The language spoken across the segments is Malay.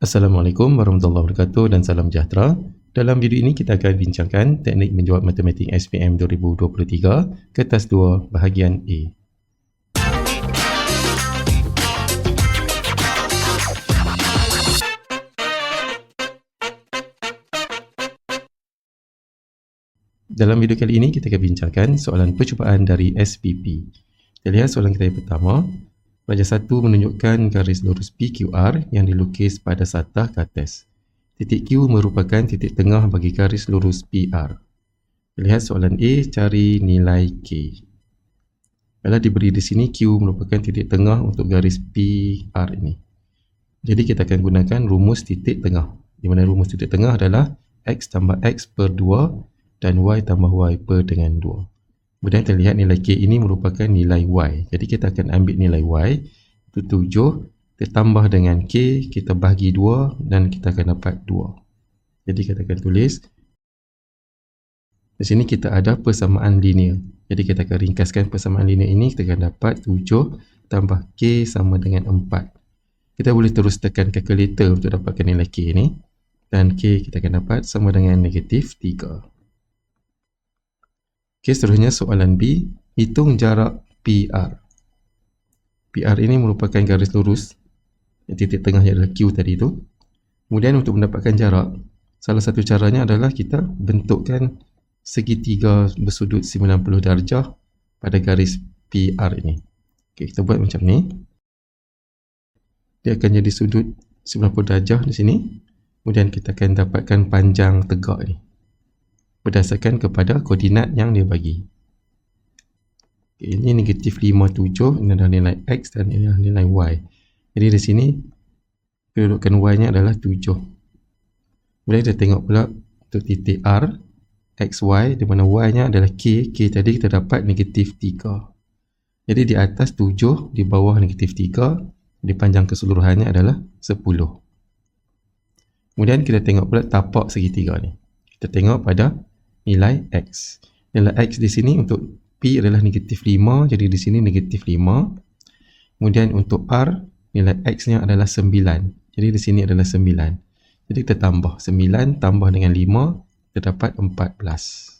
Assalamualaikum warahmatullahi wabarakatuh dan salam sejahtera. Dalam video ini kita akan bincangkan teknik menjawab matematik SPM 2023 kertas 2 bahagian A. Dalam video kali ini kita akan bincangkan soalan percubaan dari SPP. Kita lihat soalan kita yang pertama. Pelajar 1 menunjukkan garis lurus PQR yang dilukis pada satah ke atas. Titik Q merupakan titik tengah bagi garis lurus PR. Lihat soalan A, cari nilai K. Kalau diberi di sini Q merupakan titik tengah untuk garis PR ini. Jadi kita akan gunakan rumus titik tengah. Di mana rumus titik tengah adalah X tambah X per 2 dan Y tambah Y per dengan 2. Kemudian kita lihat nilai K ini merupakan nilai Y. Jadi kita akan ambil nilai Y, itu 7, kita tambah dengan K, kita bahagi 2 dan kita akan dapat 2. Jadi kita akan tulis, di sini kita ada persamaan linear. Jadi kita akan ringkaskan persamaan linear ini, kita akan dapat 7 tambah K sama dengan 4. Kita boleh terus tekan kalkulator untuk dapatkan nilai K ini. Dan K kita akan dapat sama dengan negatif 3. Okey, seterusnya soalan B, hitung jarak PR. PR ini merupakan garis lurus, titik tengahnya adalah Q tadi itu. Kemudian untuk mendapatkan jarak, salah satu caranya adalah kita bentukkan segitiga bersudut 90 darjah pada garis PR ini. Okey, kita buat macam ni. Dia akan jadi sudut 90 darjah di sini. Kemudian kita akan dapatkan panjang tegak ni berdasarkan kepada koordinat yang dia bagi. Okay, ini negatif 5, 7, ini adalah nilai X dan ini adalah nilai Y. Jadi di sini kedudukan Y nya adalah 7. Kemudian kita tengok pula untuk titik R, XY, di mana Y nya adalah K. K tadi kita dapat negatif 3. Jadi di atas 7, di bawah negatif 3, di panjang keseluruhannya adalah 10. Kemudian kita tengok pula tapak segitiga ni. Kita tengok pada nilai X. Nilai X di sini untuk P adalah negatif 5, jadi di sini negatif 5. Kemudian untuk R, nilai X nya adalah 9. Jadi di sini adalah 9. Jadi kita tambah 9 tambah dengan 5, kita dapat 14.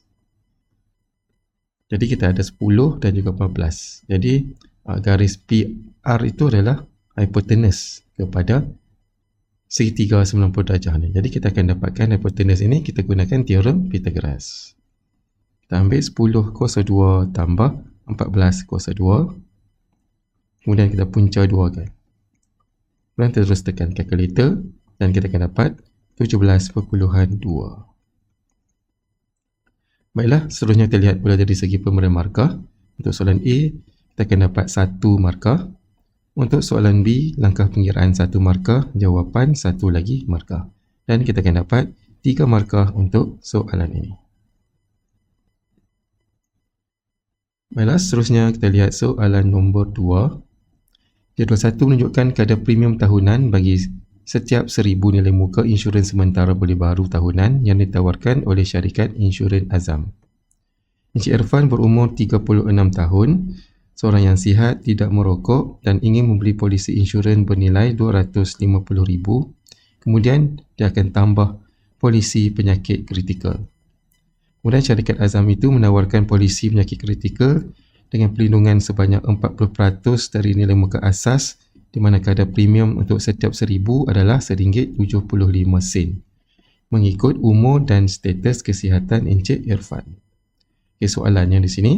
Jadi kita ada 10 dan juga 14. Jadi garis PR itu adalah hipotenus kepada segitiga 90 darjah ni. Jadi kita akan dapatkan hipotenus ini, kita gunakan teorem Pythagoras. Kita ambil 10 kuasa 2 tambah 14 kuasa 2. Kemudian kita punca 2 kan. Kemudian kita terus tekan kalkulator dan kita akan dapat 17.2. Baiklah, seterusnya kita lihat pula dari segi pemberian markah. Untuk soalan A, kita akan dapat 1 markah. Untuk soalan B, langkah pengiraan 1 markah, jawapan 1 lagi markah. Dan kita akan dapat 3 markah untuk soalan ini. Baiklah, seterusnya kita lihat soalan nombor 2. Jadual 1 menunjukkan kadar premium tahunan bagi setiap 1000 nilai muka insurans sementara boleh baru tahunan yang ditawarkan oleh syarikat insurans Azam. Encik Irfan berumur 36 tahun. Seorang yang sihat, tidak merokok dan ingin membeli polisi insurans bernilai RM250,000. Kemudian dia akan tambah polisi penyakit kritikal. Kemudian syarikat Azam itu menawarkan polisi penyakit kritikal dengan perlindungan sebanyak 40% dari nilai muka asas, di mana kadar premium untuk setiap 1000 adalah RM1.75 mengikut umur dan status kesihatan Encik Irfan. Okay, soalannya di sini,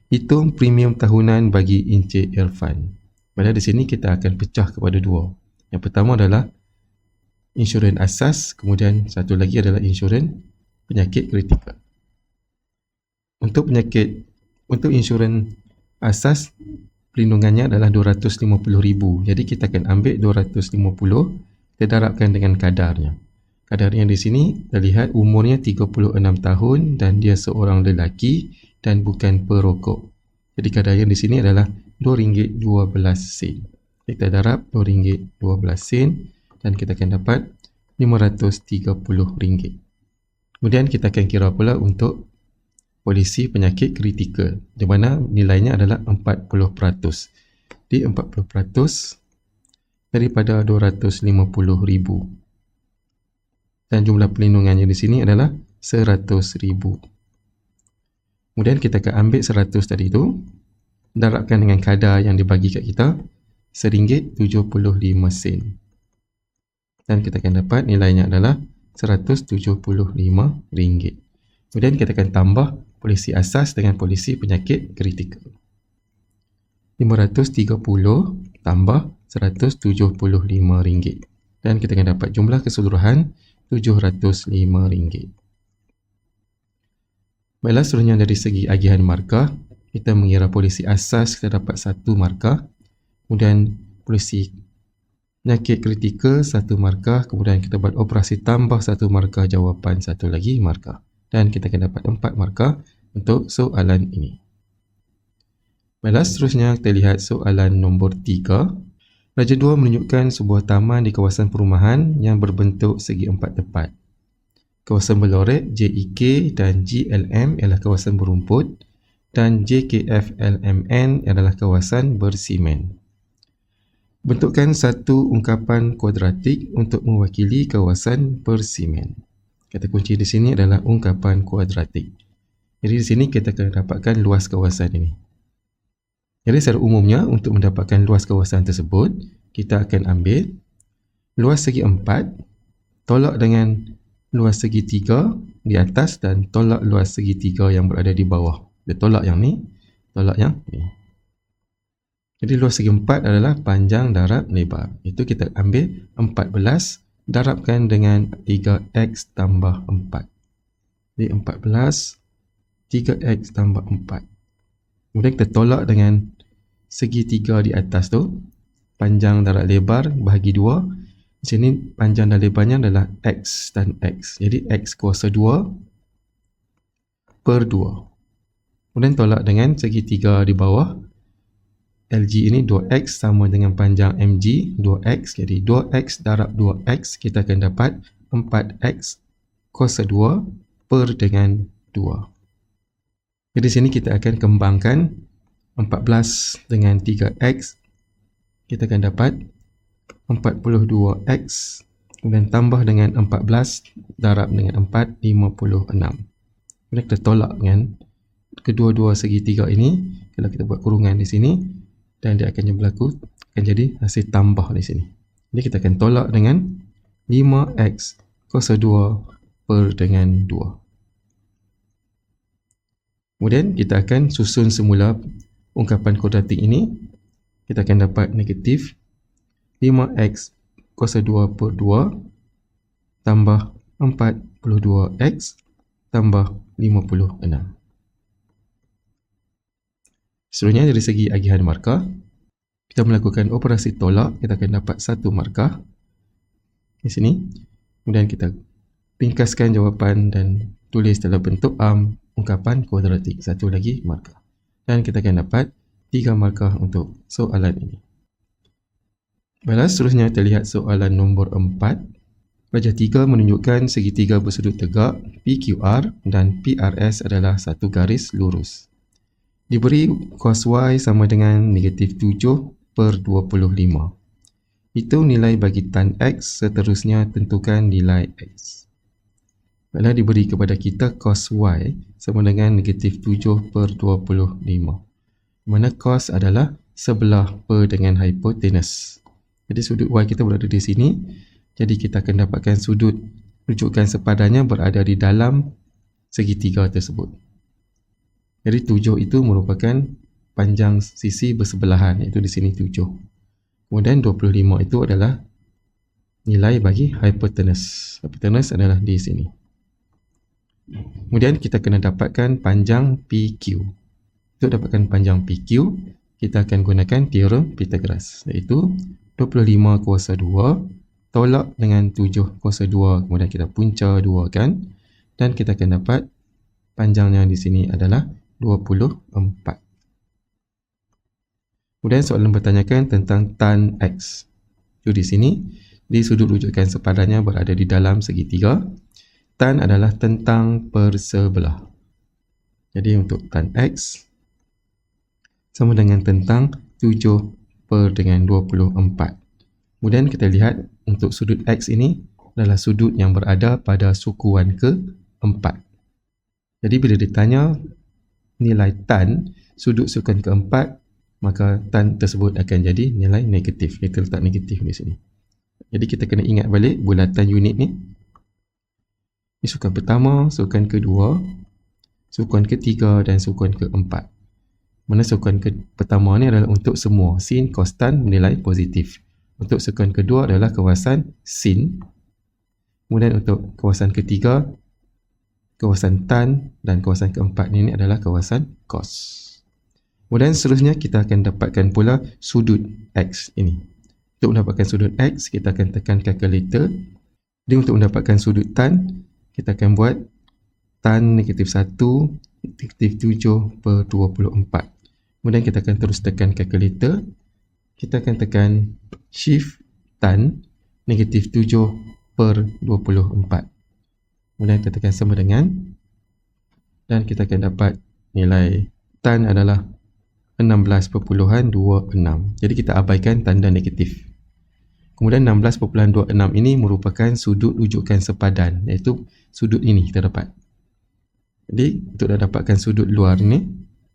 hitung premium tahunan bagi Encik Irfan. Pada di sini kita akan pecah kepada 2. Yang pertama adalah insurans asas, kemudian satu lagi adalah insurans penyakit kritikal. Untuk insurans asas, perlindungannya adalah RM250,000. Jadi kita akan ambil 250, kita darabkan dengan kadarnya. Kadarnya di sini terlihat umurnya 36 tahun dan dia seorang lelaki dan bukan perokok. Jadi kadarnya di sini adalah RM2.12. Kita darab RM2.12 dan kita akan dapat RM530. Kemudian kita akan kira pula untuk polisi penyakit kritikal, di mana nilainya adalah 40%. Di 40% daripada RM250,000. Dan jumlah perlindungannya di sini adalah 100,000. Kemudian kita akan ambil 100 tadi tu, darabkan dengan kadar yang dibagi kat kita, RM1.75. Dan kita akan dapat nilainya adalah RM175. Kemudian kita akan tambah polisi asas dengan polisi penyakit kritikal. 530 tambah RM175. Dan kita akan dapat jumlah keseluruhan RM705. Baiklah, seterusnya dari segi agihan markah, kita mengira polisi asas kita dapat 1 markah, kemudian polisi penyakit kritikal 1 markah, kemudian kita buat operasi tambah 1 markah, jawapan 1 lagi markah. Dan kita akan dapat 4 markah untuk soalan ini. Baiklah, seterusnya kita lihat soalan nombor 3. Raja 2 menunjukkan sebuah taman di kawasan perumahan yang berbentuk segi 4 tepat. Kawasan berlorek JEK dan GLM ialah kawasan berumput dan JKFLMN adalah kawasan bersimen. Bentukkan satu ungkapan kuadratik untuk mewakili kawasan bersimen. Kata kunci di sini adalah ungkapan kuadratik. Jadi di sini kita akan dapatkan luas kawasan ini. Jadi secara umumnya untuk mendapatkan luas kawasan tersebut, kita akan ambil luas segi 4 tolak dengan luas segi 3 di atas dan tolak luas segi 3 yang berada di bawah. Dia tolak yang ni, tolak yang ni. Jadi luas segi 4 adalah panjang darab lebar. Itu kita ambil 14 darabkan dengan 3x tambah 4. Jadi 14 3x tambah 4. Kemudian kita tolak dengan segi 3 di atas tu, panjang darab lebar bahagi 2. Di sini panjang dan lebarnya adalah x dan x. Jadi x kuasa 2 per 2. Kemudian tolak dengan segi 3 di bawah. LG ini 2x sama dengan panjang MG 2x. Jadi 2x darab 2x kita akan dapat 4x kuasa 2 per dengan 2. Jadi di sini kita akan kembangkan 14 dengan 3x. Kita akan dapat 42x, kemudian tambah dengan 14 darab dengan 4, 56. Kemudian kita tolak dengan kedua-dua segi 3 ini. Kalau kita buat kurungan di sini, dan dia akan berlaku, akan jadi hasil tambah di sini. Jadi kita akan tolak dengan 5x kuasa 2 per dengan 2. Kemudian kita akan susun semula ungkapan kuadratik ini. Kita akan dapat negatif 5x kuasa 2 per 2 tambah 42x tambah 56. Seterusnya dari segi agihan markah, kita melakukan operasi tolak, kita akan dapat 1 markah di sini. Kemudian kita ringkaskan jawapan dan tulis dalam bentuk ungkapan kuadratik, 1 lagi markah. Dan kita akan dapat 3 markah untuk soalan ini. Baiklah, seterusnya kita lihat soalan nombor 4. Raja 3 menunjukkan segitiga bersudut tegak PQR dan PRS adalah satu garis lurus. Diberi cos Y sama dengan negatif 7 per 25. Itu nilai bagi tan X, seterusnya tentukan nilai X. Baiklah, diberi kepada kita cos Y sama dengan negatif 7 per 25. Mana cos adalah sebelah per dengan hipotenus. Jadi sudut Y kita berada di sini. Jadi kita akan dapatkan sudut rujukan sepadannya berada di dalam segitiga tersebut. Jadi 7 itu merupakan panjang sisi bersebelahan, iaitu di sini 7. Kemudian 25 itu adalah nilai bagi hipotenus. Hipotenus adalah di sini. Kemudian kita kena dapatkan panjang PQ. Untuk dapatkan panjang PQ, kita akan gunakan teorem Pythagoras, iaitu 25 kuasa 2 tolak dengan 7 kuasa 2, kemudian kita punca 2 kan, dan kita akan dapat panjangnya di sini adalah 24. Kemudian soalan bertanyakan tentang tan X. Jadi di sini, di sudut rujukan sepadannya berada di dalam segitiga. Tan adalah tentang persebelah. Jadi untuk tan X sama dengan tentang 7 per dengan 24. Kemudian kita lihat untuk sudut X ini adalah sudut yang berada pada sukuan ke-4. Jadi bila ditanya nilai tan sudut sukuan ke-4, maka tan tersebut akan jadi nilai negatif. Kita letak negatif di sini. Jadi kita kena ingat balik bulatan unit ni. Ini sukuan pertama, sukuan kedua, sukuan ketiga dan sukuan ke-4. Mana sukuan pertama ni adalah untuk semua sin, cos, tan bernilai positif. Untuk sukuan kedua adalah kawasan sin. Kemudian untuk kawasan ketiga, kawasan tan, dan kawasan keempat ni adalah kawasan cos. Kemudian seterusnya kita akan dapatkan pula sudut X ini. Untuk mendapatkan sudut X, kita akan tekan kalkulator. Jadi untuk mendapatkan sudut tan, kita akan buat tan negatif 1 negatif 7/24. Kemudian kita akan terus tekan kalkulator. Kita akan tekan shift tan negatif 7/24. Kemudian kita tekan sama dengan, dan kita akan dapat nilai tan adalah 16.26. Jadi kita abaikan tanda negatif. Kemudian 16.26 ini merupakan sudut rujukan sepadan, iaitu sudut ini kita dapat. Jadi untuk dapatkan sudut luar ni,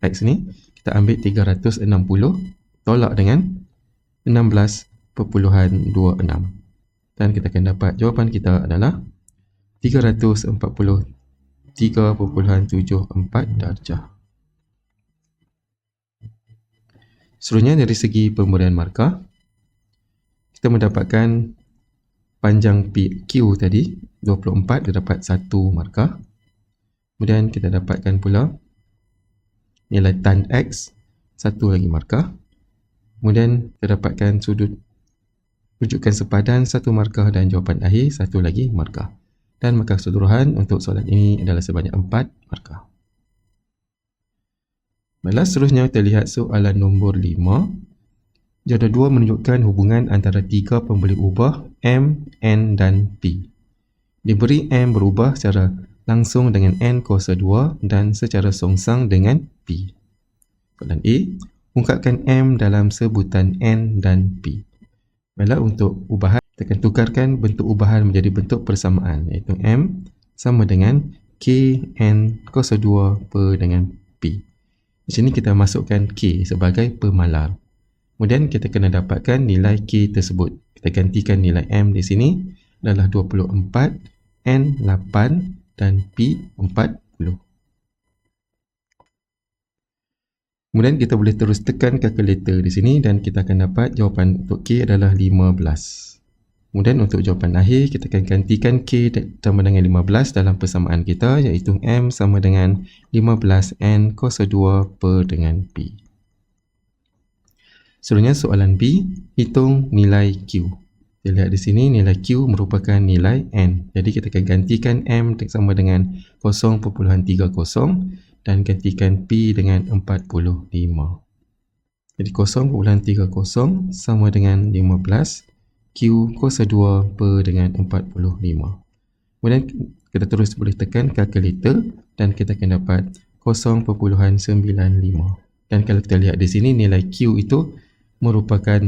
X ni, kita ambil 360 tolak dengan 16.26 dan kita akan dapat jawapan kita adalah 343.74 darjah. Seterusnya dari segi pemberian markah, kita mendapatkan panjang PQ tadi 24, kita dapat 1 markah. Kemudian kita dapatkan pula nilai tan X, 1 lagi markah. Kemudian kita dapatkan sudut rujukan sepadan, 1 markah, dan jawapan akhir 1 lagi markah. Dan markah keseluruhan untuk soalan ini adalah sebanyak 4 markah. Baiklah, seterusnya kita lihat soalan nombor 5. Jadual 2 menunjukkan hubungan antara 3 pembeli ubah M, N dan P. Diberi M berubah secara langsung dengan N kuasa 2 dan secara songsang dengan P. Soalan A, ungkapkan M dalam sebutan N dan P. Baiklah, untuk ubahan, kita akan tukarkan bentuk ubahan menjadi bentuk persamaan, iaitu M sama dengan K N kuasa 2 per dengan P. Di sini kita masukkan K sebagai pemalar. Kemudian kita kena dapatkan nilai K tersebut. Kita gantikan nilai M di sini adalah 24, N 8 dan P 40. Kemudian kita boleh terus tekan kalkulator di sini dan kita akan dapat jawapan untuk K adalah 15. Kemudian untuk jawapan akhir, kita akan gantikan K sama dengan 15 dalam persamaan kita, iaitu M sama dengan 15 N kuasa 2 per dengan P. Seterusnya soalan B, hitung nilai Q. Kita lihat di sini nilai Q merupakan nilai N. Jadi kita akan gantikan M sama dengan 0.30 dan gantikan P dengan 45. Jadi 0.30 sama dengan 15 Q kuasa 2 per dengan 45. Kemudian kita terus boleh tekan kalkulator dan kita akan dapat 0.95. Dan kalau kita lihat di sini nilai Q itu merupakan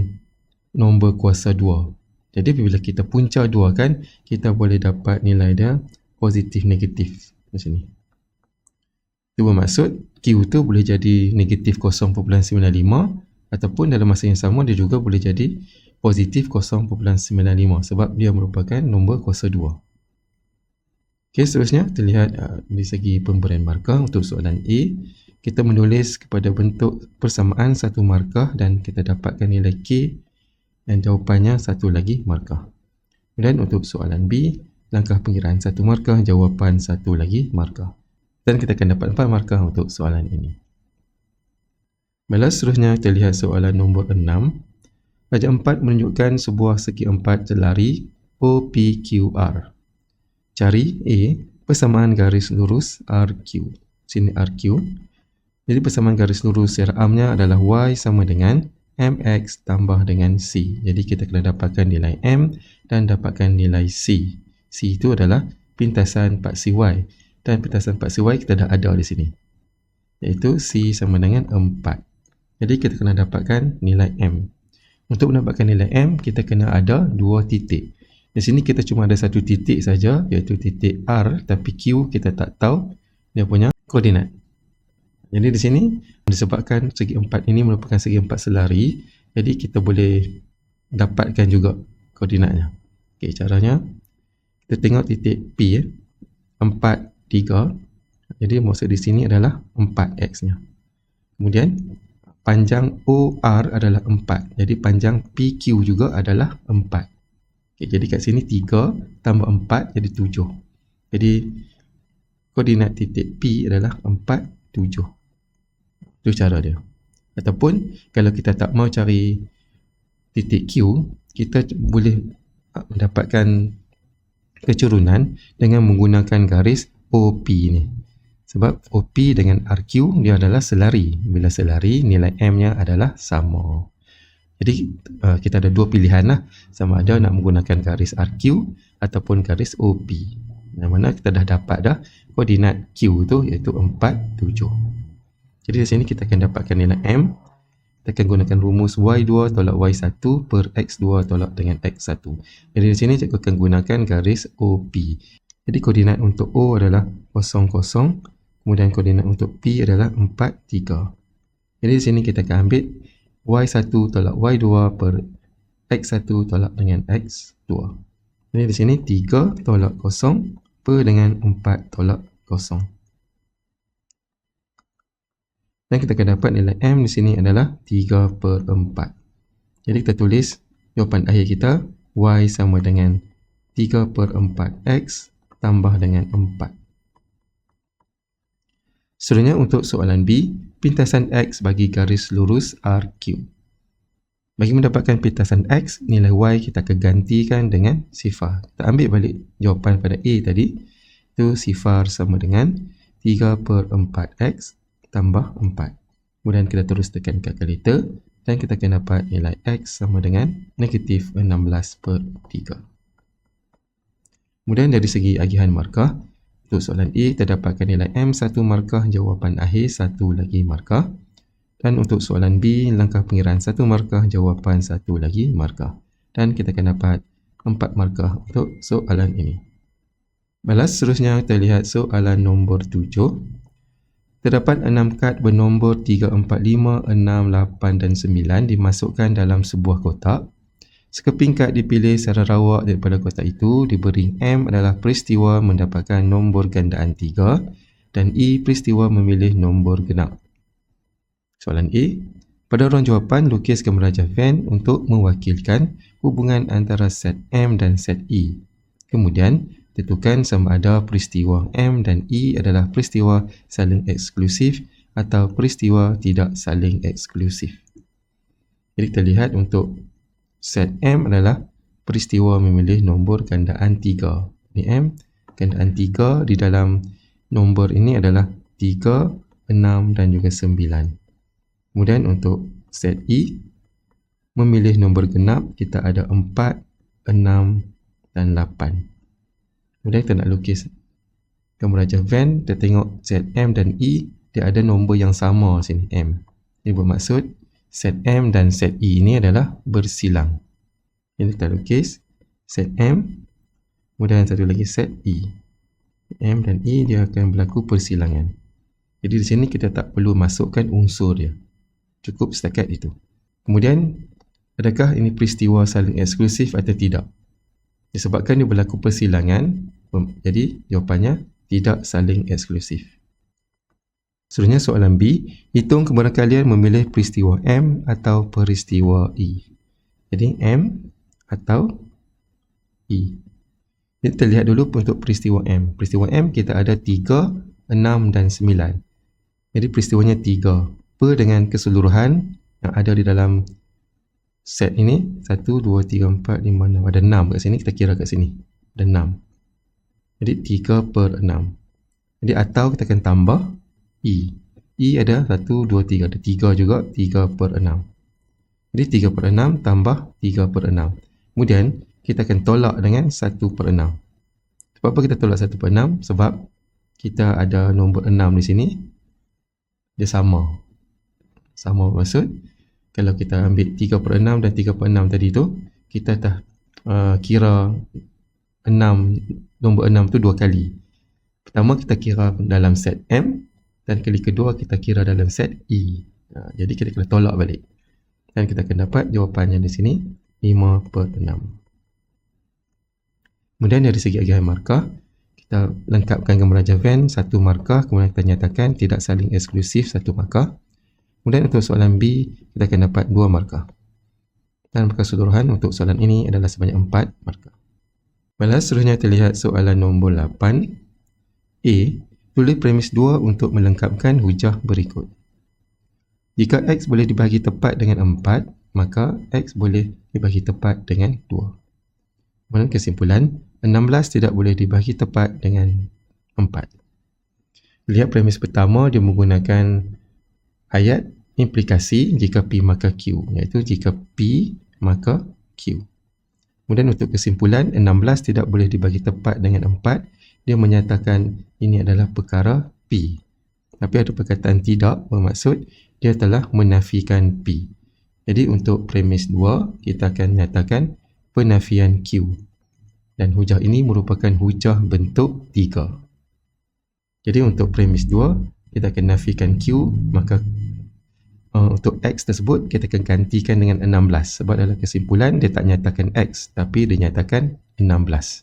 nombor kuasa 2. Jadi bila kita punca 2 kan, kita boleh dapat nilai dia positif negatif macam ni. Itu bermaksud Q tu boleh jadi negatif 0.95 ataupun dalam masa yang sama dia juga boleh jadi positif 0.95 sebab dia merupakan nombor kuasa 2. Okey, seterusnya kita lihat dari segi pemberian markah untuk soalan A. Kita menulis kepada bentuk persamaan 1 markah dan kita dapatkan nilai K dan jawapannya 1 lagi markah. Kemudian untuk soalan B, langkah pengiraan 1 markah, jawapan 1 lagi markah. Dan kita akan dapat 4 markah untuk soalan ini. Baiklah, seterusnya kita lihat soalan nombor 6. Raja 4 menunjukkan sebuah segi 4 selari OPQR. Cari A, persamaan garis lurus RQ. Sini RQ. Jadi persamaan garis lurus secara amnya adalah Y sama dengan MX tambah dengan C. Jadi kita kena dapatkan nilai M dan dapatkan nilai C. C itu adalah pintasan paksi Y. Dan pintasan paksi Y kita dah ada di sini, iaitu C sama dengan 4. Jadi kita kena dapatkan nilai M. Untuk mendapatkan nilai M, kita kena ada 2 titik. Di sini kita cuma ada satu titik saja, iaitu titik R, tapi Q kita tak tahu dia punya koordinat. Jadi di sini disebabkan segi empat ini merupakan segi empat selari, jadi kita boleh dapatkan juga koordinatnya. Okey, caranya kita tengok titik P 4, 3. Jadi maksud di sini adalah 4x-nya. Kemudian panjang OR adalah 4. Jadi panjang PQ juga adalah 4. Okay, jadi kat sini 3 tambah 4 jadi 7. Jadi koordinat titik P adalah 4, 7. Itu cara dia. Ataupun kalau kita tak mau cari titik Q, kita boleh mendapatkan kecurunan dengan menggunakan garis OP ni. Sebab OP dengan RQ dia adalah selari. Bila selari, nilai M-nya adalah sama. Jadi kita ada dua pilihan lah, sama ada nak menggunakan garis RQ ataupun garis OP. Yang mana kita dah dapat dah koordinat Q tu iaitu 4, 7. Jadi di sini kita akan dapatkan nilai M. Kita akan gunakan rumus Y2 tolak Y1 per X2 tolak dengan X1. Jadi di sini cikgu akan gunakan garis OP. Jadi koordinat untuk O adalah 0, 0. Kemudian koordinat untuk P adalah 4, 3. Jadi di sini kita akan ambil Y1 tolak Y2 per X1 tolak dengan X2. Jadi di sini 3 tolak 0 per dengan 4 tolak 0. Dan kita akan dapat nilai M di sini adalah 3 per 4. Jadi kita tulis jawapan akhir kita Y sama dengan 3 per 4X tambah dengan 4. Seterusnya untuk soalan B, pintasan X bagi garis lurus RQ. Bagi mendapatkan pintasan X, nilai Y kita akan gantikan dengan sifar. Kita ambil balik jawapan pada A tadi. Itu sifar sama dengan 3 per 4X tambah 4. Kemudian kita terus tekan kalkulator dan kita akan dapat nilai X sama dengan negatif 16 per 3. Kemudian dari segi agihan markah, untuk soalan A, kita dapatkan nilai M 1 markah, jawapan akhir 1 lagi markah. Dan untuk soalan B, langkah pengiraan 1 markah, jawapan 1 lagi markah. Dan kita akan dapat 4 markah untuk soalan ini. Balas seterusnya kita lihat soalan nombor 7. Terdapat 6 kad bernombor 3, 4, 5, 6, 8 dan 9 dimasukkan dalam sebuah kotak. Sekeping kad dipilih secara rawak daripada kotak itu, diberi M adalah peristiwa mendapatkan nombor gandaan 3 dan E peristiwa memilih nombor genap. Soalan A, pada ruang jawapan lukis gambar rajah Venn untuk mewakilkan hubungan antara set M dan set E. Kemudian, tentukan sama ada peristiwa M dan E adalah peristiwa saling eksklusif atau peristiwa tidak saling eksklusif. Jadi kita lihat untuk set M adalah peristiwa memilih nombor gandaan 3. Ini M, gandaan 3 di dalam nombor ini adalah 3, 6 dan juga 9. Kemudian untuk set E, memilih nombor genap, kita ada 4, 6 dan 8. Kemudian kita nak lukis gambar rajah Venn, kita tengok set M dan E, dia ada nombor yang sama sini, M. Ini bermaksud set M dan set E ini adalah bersilang. Jadi kita lukis set M, kemudian satu lagi set E. M dan E dia akan berlaku persilangan. Jadi di sini kita tak perlu masukkan unsur dia. Cukup setakat itu. Kemudian, adakah ini peristiwa saling eksklusif atau tidak? Disebabkan dia berlaku persilangan, jadi jawapannya tidak saling eksklusif. Seterusnya soalan B, hitung kebarangkalian memilih peristiwa M atau peristiwa E. Jadi M atau E. Jadi kita lihat dulu untuk peristiwa M. Peristiwa M kita ada 3, 6 dan 9. Jadi peristiwanya 3. Per dengan keseluruhan yang ada di dalam set ini 1, 2, 3, 4, 5, 6. Ada 6 kat sini, kita kira kat sini. Ada 6. Jadi 3 per 6. Jadi atau kita akan tambah E. E ada 1, 2, 3. Ada 3 juga, 3 per 6. Jadi 3 per 6 tambah 3 per 6. Kemudian kita akan tolak dengan 1 per 6. Sebab apa kita tolak 1 per 6? Sebab kita ada nombor 6 di sini. Dia sama. Sama maksud kalau kita ambil 3 per 6 dan 3 per 6 tadi tu, kita dah kira 6, nombor 6 tu 2 kali. Pertama kita kira dalam set M dan kali kedua kita kira dalam set E. Jadi kita kena tolak balik. Dan kita akan dapat jawapannya di sini 5/6. Kemudian dari segi agihan markah, kita lengkapkan gambaran Javan satu markah, kemudian kita nyatakan tidak saling eksklusif satu markah. Kemudian untuk soalan B, kita akan dapat 2 markah. Dan keseluruhan untuk soalan ini adalah sebanyak 4 markah. Baiklah, seterusnya kita lihat soalan nombor 8. A. Tulis premis 2 untuk melengkapkan hujah berikut. Jika X boleh dibahagi tepat dengan 4, maka X boleh dibahagi tepat dengan 2. Kemudian kesimpulan, 16 tidak boleh dibahagi tepat dengan 4. Lihat premis pertama, dia menggunakan ayat implikasi jika P maka Q, iaitu jika P maka Q. Kemudian untuk kesimpulan, 16 tidak boleh dibagi tepat dengan 4. Dia menyatakan ini adalah perkara P. Tapi ada perkataan tidak bermaksud dia telah menafikan P. Jadi untuk premis 2, kita akan nyatakan penafian Q. Dan hujah ini merupakan hujah bentuk 3. Jadi untuk premis 2, kita akan nafikan Q, maka untuk X tersebut kita akan gantikan dengan 16. Sebab dalam kesimpulan dia tak nyatakan X, tapi dia nyatakan 16.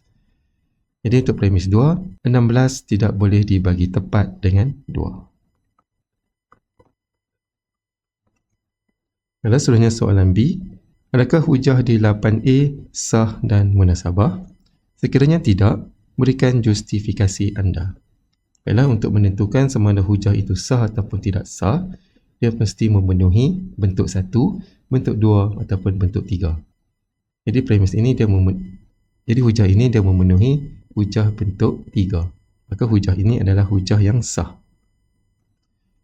Jadi untuk premis 2, 16 tidak boleh dibagi tepat dengan 2. Kalau seterusnya soalan B, adakah hujah di 8A sah dan munasabah? Sekiranya tidak, berikan justifikasi anda. Baiklah, untuk menentukan sama ada hujah itu sah ataupun tidak sah, dia mesti memenuhi bentuk 1, bentuk 2 ataupun bentuk 3. Jadi premis ini jadi hujah ini dia memenuhi hujah bentuk 3. Maka hujah ini adalah hujah yang sah.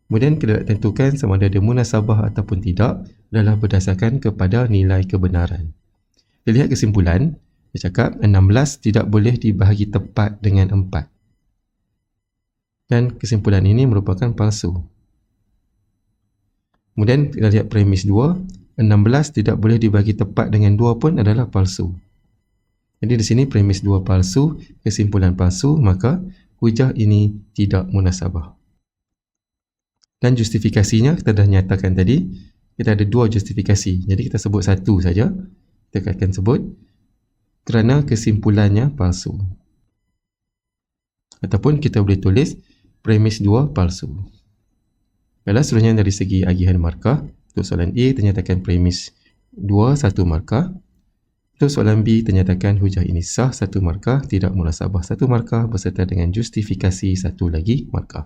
Kemudian kita nak tentukan sama ada dia munasabah ataupun tidak adalah berdasarkan kepada nilai kebenaran. Kita lihat kesimpulan, dia cakap 16 tidak boleh dibahagi tepat dengan 4. Dan kesimpulan ini merupakan palsu. Kemudian kita lihat premis 2, 16 tidak boleh dibagi tepat dengan 2 pun adalah palsu. Jadi di sini premis 2 palsu, kesimpulan palsu, maka hujah ini tidak munasabah. Dan justifikasinya kita dah nyatakan tadi, kita ada 2 justifikasi. Jadi kita sebut satu saja. Kita akan sebut kerana kesimpulannya palsu. Ataupun kita boleh tulis premis 2 palsu. Baiklah, seterusnya dari segi agihan markah. Untuk soalan A ternyatakan premis 2 1 markah. Untuk soalan B ternyatakan hujah ini sah 1 markah, tidak munasabah 1 markah beserta dengan justifikasi 1 lagi markah.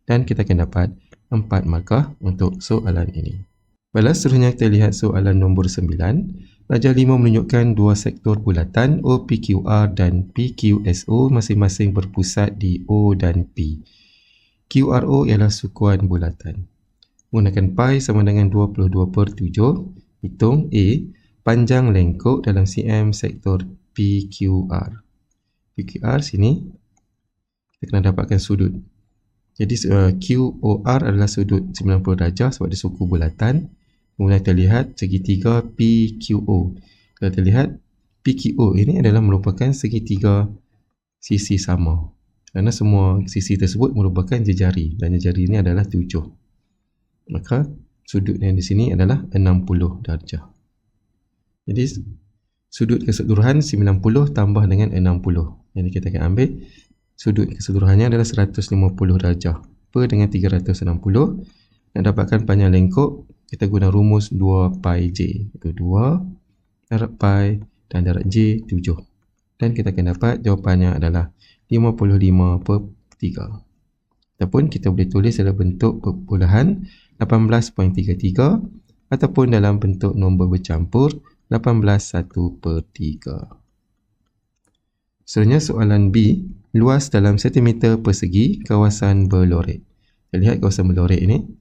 Dan kita akan dapat 4 markah untuk soalan ini. Baiklah, seterusnya kita lihat soalan nombor 9. Pelajar 5 menunjukkan 2 sektor bulatan OPQR dan PQSO masing-masing berpusat di O dan P. QRO ialah sukuan bulatan. Menggunakan pi sama dengan 22/7, hitung A, panjang lengkuk dalam cm sektor PQR. PQR sini, kita kena dapatkan sudut. Jadi QOR adalah sudut 90 darjah sebab dia suku bulatan. Kemudian kita lihat segitiga PQO. Kalau kita lihat PQO ini adalah merupakan segitiga sisi sama. Kerana semua sisi tersebut merupakan jejari dan jejari ini adalah 7. Maka sudut yang di sini adalah 60 darjah. Jadi sudut keseluruhan 90 tambah dengan 60. Jadi kita akan ambil sudut keseluruhannya adalah 150 darjah per dengan 360. Nak dapatkan panjang lengkuk, kita guna rumus 2 pi j. Itu 2 darab pi dan darab j 7. Dan kita akan dapat jawapannya adalah 55/3. Ataupun kita boleh tulis dalam bentuk perpuluhan 18.33 ataupun dalam bentuk nombor bercampur 18/1/3. Seterusnya soalan B, luas dalam sentimeter persegi kawasan berlorek. Kita lihat kawasan berlorek ini.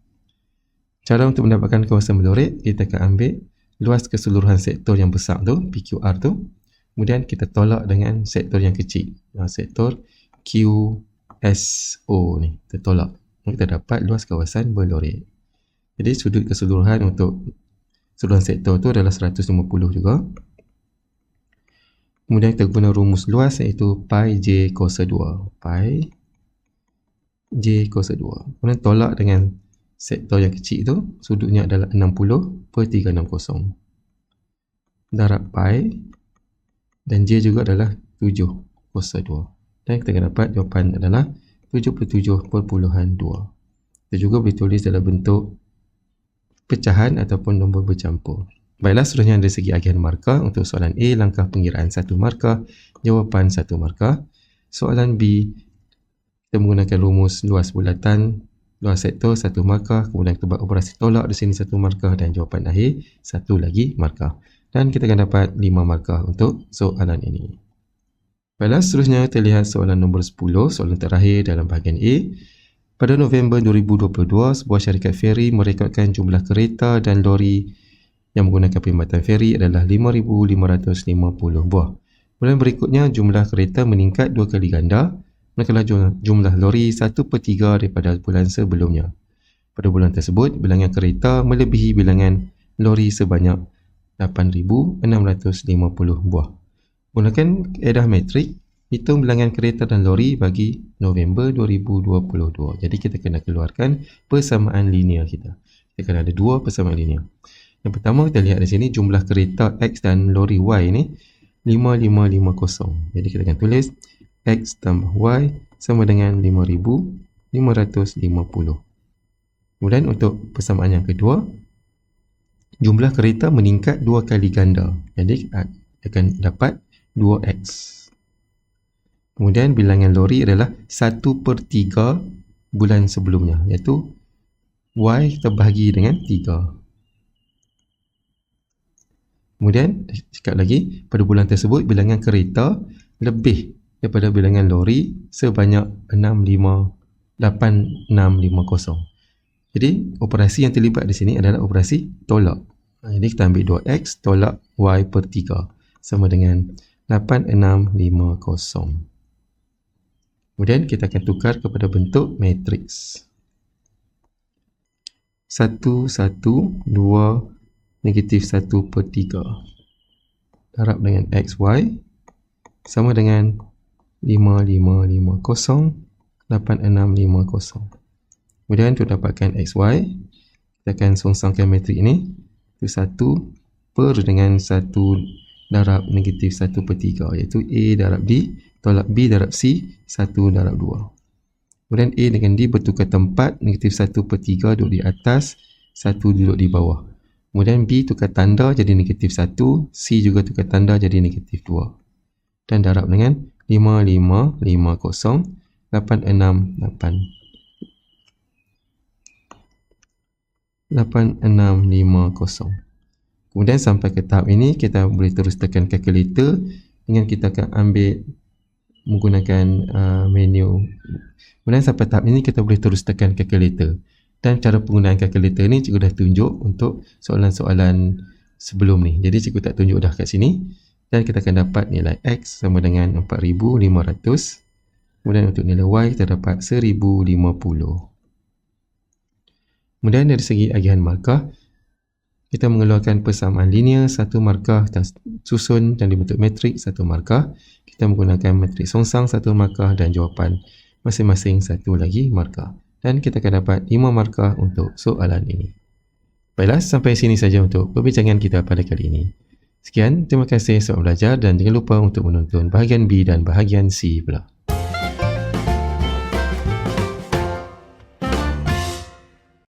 Cara untuk mendapatkan kawasan berlorek, kita akan ambil luas keseluruhan sektor yang besar tu, PQR tu. Kemudian kita tolak dengan sektor yang kecil, sektor QSO ni, kita tolak. Kita dapat luas kawasan berlorek. Jadi sudut keseluruhan untuk keseluruhan sektor tu adalah 150 juga. Kemudian kita guna rumus luas iaitu pi j kuasa 2. Pi j kuasa 2. Kemudian tolak dengan sektor yang kecil tu, sudutnya adalah 60/360. Darab pi dan j juga adalah 7 kuasa 2. Dan kita akan dapat jawapan adalah 77.2. Kita juga boleh tulis dalam bentuk pecahan ataupun nombor bercampur. Baiklah, seterusnya dari segi agihan markah. Untuk soalan A, langkah pengiraan 1 markah, jawapan 1 markah. Soalan B, kita menggunakan rumus luas bulatan, luas sektor 1 markah, kemudian kita buat operasi tolak di sini 1 markah dan jawapan akhir 1 lagi markah. Dan kita akan dapat 5 markah untuk soalan ini. Baiklah, seterusnya kita lihat soalan nombor 10, soalan terakhir dalam bahagian A. Pada November 2022, sebuah syarikat feri merekodkan jumlah kereta dan lori yang menggunakan perkhidmatan feri adalah 5,550 buah. Bulan berikutnya, jumlah kereta meningkat 2 kali ganda, manakala jumlah lori 1/3 daripada bulan sebelumnya. Pada bulan tersebut, bilangan kereta melebihi bilangan lori sebanyak 8,650 buah. Gunakan kaedah metrik, hitung bilangan kereta dan lori bagi November 2022. Jadi kita kena keluarkan persamaan linear kita. Kita kena ada 2 persamaan linear. Yang pertama kita lihat di sini jumlah kereta X dan lori Y ni 5,550. Jadi kita akan tulis X tambah Y sama dengan 5,550. Kemudian untuk persamaan yang kedua, jumlah kereta meningkat 2 kali ganda. Jadi akan dapat 2X. Kemudian bilangan lori adalah 1/3 bulan sebelumnya, iaitu Y kita bahagi dengan 3. Kemudian, cakap lagi, pada bulan tersebut bilangan kereta lebih daripada bilangan lori sebanyak 8,650. Jadi, operasi yang terlibat di sini adalah operasi tolak. Jadi, kita ambil 2X tolak Y/3 sama dengan 8,650. Kemudian, kita akan tukar kepada bentuk matriks. 1, 1, 2, -1/3 darab dengan XY sama dengan 5,550, 8,650. Kemudian untuk dapatkan XY, kita akan songsangkan matrik ini. Itu 1 per dengan 1 darab -1/3, iaitu A darab D tolak B darab C, 1 darab 2. Kemudian A dengan D bertukar tempat, -1/3 duduk di atas, 1 duduk di bawah. Kemudian B tukar tanda jadi -1, C juga tukar tanda jadi -2. Dan darab dengan 5,550, 8,650. Kemudian sampai ke tahap ini, kita boleh terus tekan kalkulator dengan kita akan ambil menggunakan menu. Kemudian sampai tahap ini, kita boleh terus tekan kalkulator. Dan cara penggunaan kalkulator ni cikgu dah tunjuk untuk soalan-soalan sebelum ni. Jadi cikgu tak tunjuk dah kat sini. Dan kita akan dapat nilai X sama dengan 4,500. Kemudian untuk nilai Y kita dapat 1,050. Kemudian dari segi agihan markah, kita mengeluarkan persamaan linear 1 markah dan susun dan dibentuk matrik 1 markah. Kita menggunakan matrik songsang 1 markah dan jawapan masing-masing 1 lagi markah. Dan kita akan dapat 5 markah untuk soalan ini. Baiklah, sampai sini saja untuk perbincangan kita pada kali ini. Sekian, terima kasih selamat belajar dan jangan lupa untuk menonton bahagian B dan bahagian C pula.